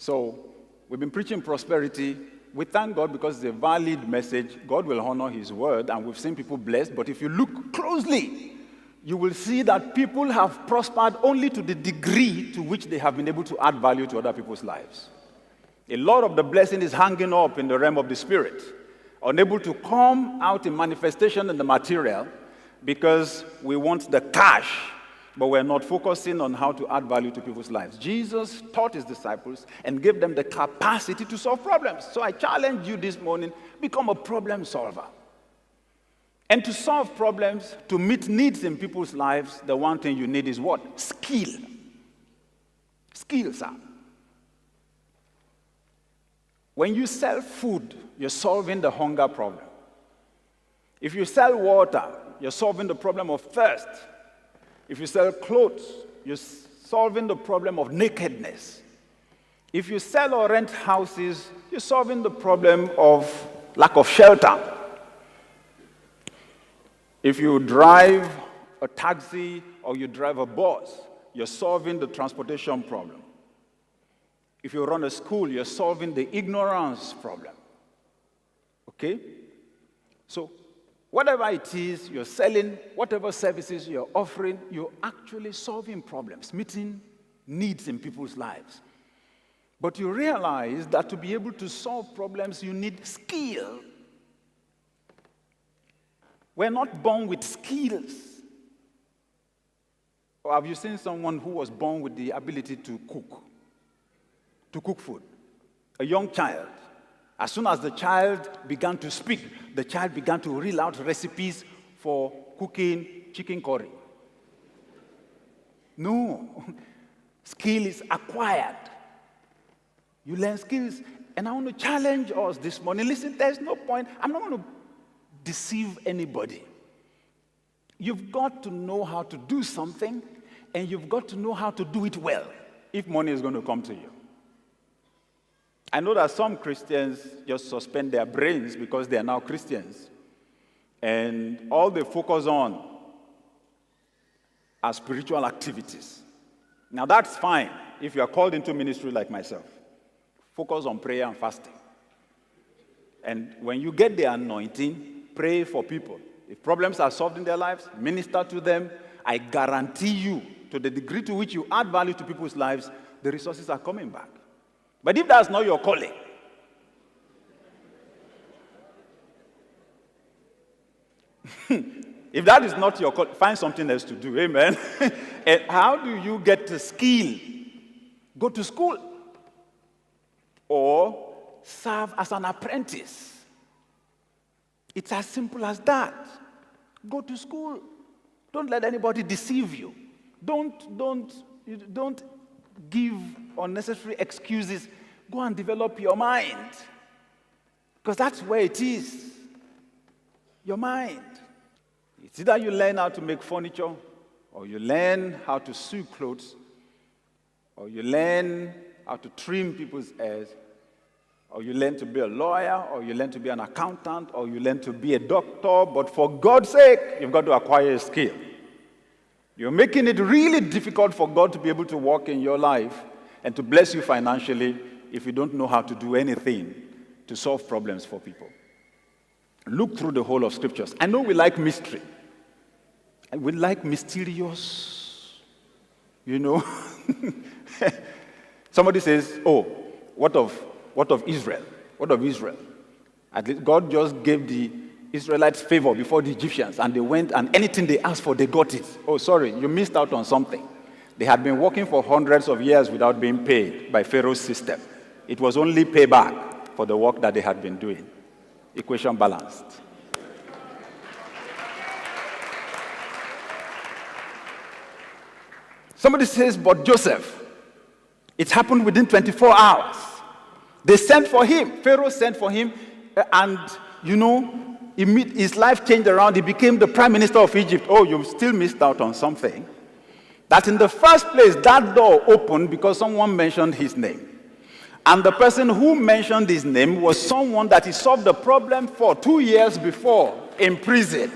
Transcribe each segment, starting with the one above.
So, we've been preaching prosperity. We thank God because it's a valid message. God will honor his word, and we've seen people blessed. But if you look closely, you will see that people have prospered only to the degree to which they have been able to add value to other people's lives. A lot of the blessing is hanging up in the realm of the spirit, unable to come out in manifestation in the material because we want the cash, but we're not focusing on how to add value to people's lives. Jesus taught his disciples and gave them the capacity to solve problems. So I challenge you this morning, become a problem solver. And to solve problems, to meet needs in people's lives, the one thing you need is what? Skill. Skill, sir. When you sell food, you're solving the hunger problem. If you sell water, you're solving the problem of thirst. If you sell clothes, you're solving the problem of nakedness. If you sell or rent houses, you're solving the problem of lack of shelter. If you drive a taxi or you drive a bus, you're solving the transportation problem. If you run a school, you're solving the ignorance problem. Okay? So, whatever it is you're selling, whatever services you're offering, you're actually solving problems, meeting needs in people's lives. But you realize that to be able to solve problems, you need skill. We're not born with skills. Or have you seen someone who was born with the ability to cook food? A young child. As soon as the child began to speak, the child began to reel out recipes for cooking chicken curry. No. Skill is acquired. You learn skills. And I want to challenge us this morning. Listen, there's no point. I'm not going to deceive anybody. You've got to know how to do something, and you've got to know how to do it well if money is going to come to you. I know that some Christians just suspend their brains because they are now Christians, and all they focus on are spiritual activities. Now that's fine if you are called into ministry like myself. Focus on prayer and fasting. And when you get the anointing, pray for people. If problems are solved in their lives, minister to them. I guarantee you, to the degree to which you add value to people's lives, the resources are coming back. But if that's not your calling, if that is not your calling, find something else to do, amen? And how do you get the skill? Go to school or serve as an apprentice. It's as simple as that. Go to school. Don't let anybody deceive you. Don't give unnecessary excuses. Go and develop your mind. Because that's where it is. Your mind. It's either you learn how to make furniture, or you learn how to sew clothes, or you learn how to trim people's hairs, or you learn to be a lawyer, or you learn to be an accountant, or you learn to be a doctor. But for God's sake, you've got to acquire a skill. You're making it really difficult for God to be able to work in your life and to bless you financially if you don't know how to do anything to solve problems for people. Look through the whole of scriptures. I know we like mystery. And we like mysterious, you know. Somebody says, oh, what of Israel? What of Israel? At least God just gave the Israelites favor before the Egyptians, and they went, and anything they asked for, they got it. Oh, sorry, you missed out on something. They had been working for hundreds of years without being paid by Pharaoh's system. It was only payback for the work that they had been doing. Equation balanced. Somebody says, but Joseph, it happened within 24 hours. They sent for him. Pharaoh sent for him, and, you know, his life changed around. He became the prime minister of Egypt. Oh, you still missed out on something. That in the first place, that door opened because someone mentioned his name. And the person who mentioned his name was someone that he solved the problem for 2 years before in prison.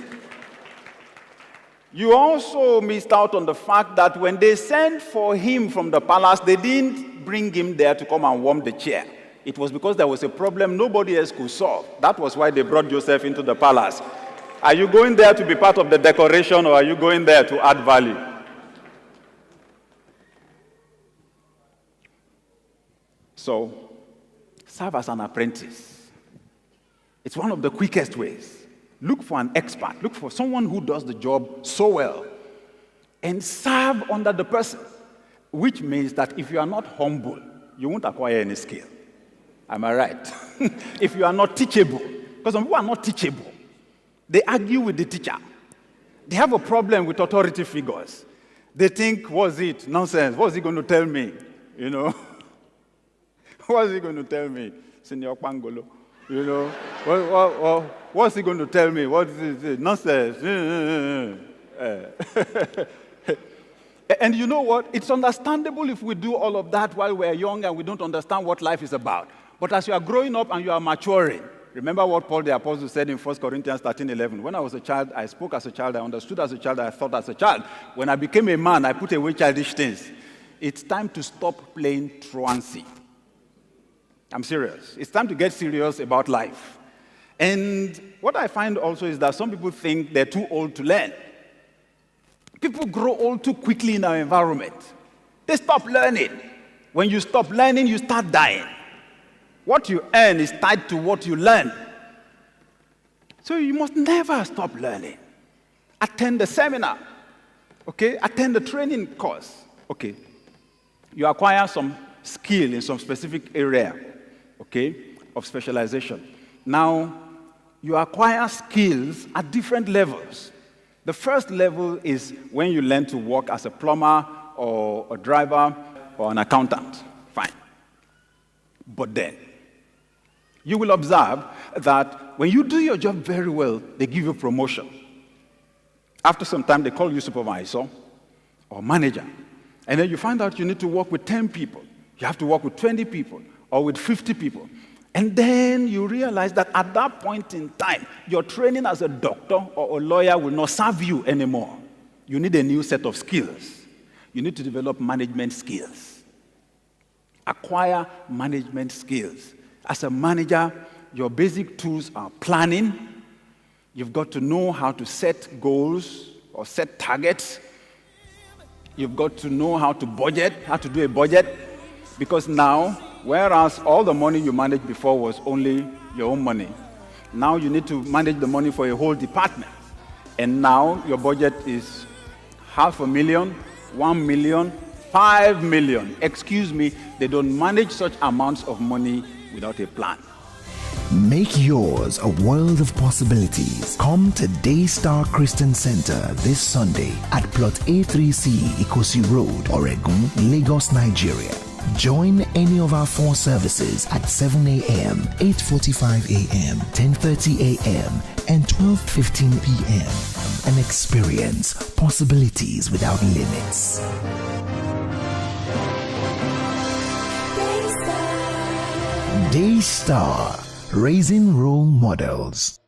You also missed out on the fact that when they sent for him from the palace, they didn't bring him there to come and warm the chair. It was because there was a problem nobody else could solve. That was why they brought Joseph into the palace. Are you going there to be part of the decoration, or are you going there to add value? So, serve as an apprentice. It's one of the quickest ways. Look for an expert. Look for someone who does the job so well. And serve under the person. Which means that if you are not humble, you won't acquire any skill. Am I right? If you are not teachable, because some people are not teachable. They argue with the teacher. They have a problem with authority figures. They think, what's it? Nonsense. What's he going to tell me? You know? What's he going to tell me? Senior Pangolo. You know? What's he going to tell me? What is it? Nonsense. And you know what? It's understandable if we do all of that while we're young and we don't understand what life is about. But as you are growing up and you are maturing, remember what Paul the Apostle said in 1 Corinthians 13:11. When I was a child, I spoke as a child, I understood as a child, I thought as a child. When I became a man, I put away childish things. It's time to stop playing truancy. I'm serious. It's time to get serious about life. And what I find also is that some people think they're too old to learn. People grow old too quickly in our environment. They stop learning. When you stop learning, you start dying. What you earn is tied to what you learn. So you must never stop learning. Attend the seminar. Okay? Attend the training course. Okay? You acquire some skill in some specific area, okay, of specialization. Now, you acquire skills at different levels. The first level is when you learn to work as a plumber or a driver or an accountant. Fine. But then, you will observe that when you do your job very well, they give you promotion. After some time, they call you supervisor or manager. And then you find out you need to work with 10 people. You have to work with 20 people or with 50 people. And then you realize that at that point in time, your training as a doctor or a lawyer will not serve you anymore. You need a new set of skills. You need to develop management skills. Acquire management skills. As a manager, your basic tools are planning. You've got to know how to set goals or set targets. You've got to know how to budget, how to do a budget. Because now, whereas all the money you managed before was only your own money, now you need to manage the money for a whole department. And now your budget is $500,000, $1 million, $5 million. Excuse me, they don't manage such amounts of money without a plan. Make yours a world of possibilities. Come to Daystar Christian Center this Sunday at Plot A3C Ikosi Road, Oregun, Lagos, Nigeria. Join any of our 4 services at 7 a.m., 8:45 a.m., 10:30 a.m., and 12:15 p.m. and experience possibilities without limits. Daystar, raising role models.